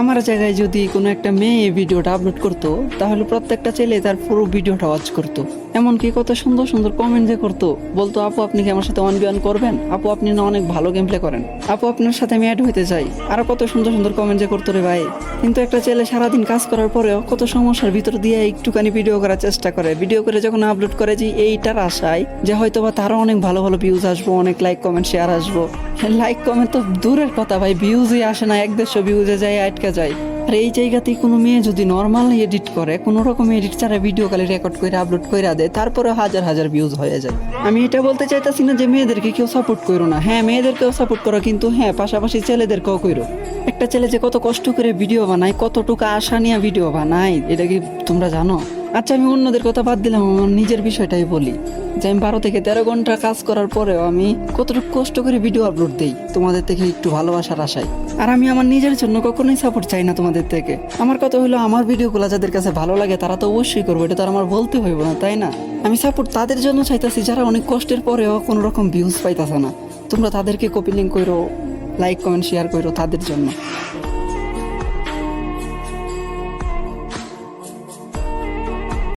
আমার জায়গায় যদি কোনো একটা মেয়ে এই ভিডিওটা আপলোড করতো তাহলে প্রত্যেকটা ছেলে তার পুরো ভিডিওটা ওয়াচ করতো। এমনকি কত সুন্দর সুন্দর কমেন্ট যে করতো, বলতো আপু আপনি কি আমার সাথে 1v1 করবেন, আপু আপনি না অনেক ভালো গেম প্লে করেন, আপু আপনার সাথে আমি অ্যাড হইতে চাই, আরো কত সুন্দর সুন্দর কমেন্ট যে করতো রে ভাই। কিন্তু একটা ছেলে সারাদিন কাজ করার পরেও কত সমস্যার ভিতর দিয়ে একটুখানি ভিডিও করার চেষ্টা করে, ভিডিও করে যখন আপলোড করে যে এইটার আশায় যে হয়তো বা তারও অনেক ভালো ভালো ভিউজ আসবো, অনেক লাইক কমেন্ট শেয়ার আসবো। লাইক কমেন্ট তো দূরের কথা ভাই, ভিউজই আসে না, 100 ভিউজে যায় আটকা যায়। আর এই জায়গাতেই কোনো মেয়ে যদি নর্মাল এডিট করে, কোনো রকম এডিট ছাড়া ভিডিও খালি রেকর্ড করে আপলোড করে দেয়, তারপরে হাজার হাজার ভিউজ হয়ে যায়। আমি এটা বলতে চাইতেছি না যে মেয়েদেরকে কেউ সাপোর্ট করো না, হ্যাঁ মেয়েদেরকেও সাপোর্ট করো, কিন্তু হ্যাঁ পাশাপাশি ছেলেদেরকেও করো। একটা ছেলে যে কত কষ্ট করে ভিডিও বানায়, কতটুকু আশা নিয়ে ভিডিও বানায়, এটা কি তোমরা জানো? আচ্ছা আমি অন্যদের কথা বাদ দিলাম, আমার নিজের বিষয়টাই বলি যে আমি 12 থেকে 13 ঘন্টা কাজ করার পরেও আমি কতটুকু কষ্ট করে ভিডিও আপলোড দিই তোমাদের থেকে একটু ভালোবাসার আশায়। আর আমি আমার নিজের জন্য কখনোই সাপোর্ট চাই না তোমাদের থেকে। আমার কথা হলো আমার ভিডিওগুলো যাদের কাছে ভালো লাগে তারা তো অবশ্যই করবে, এটা তো আর আমার বলতে হইব না, তাই না? আমি সাপোর্ট তাদের জন্য চাইতেছি যারা অনেক কষ্টের পরেও কোনো রকম ভিউজ পাইতেছে না। তোমরা তাদেরকে কপি লিঙ্ক করো, লাইক কমেন্ট শেয়ার করো তাদের জন্য।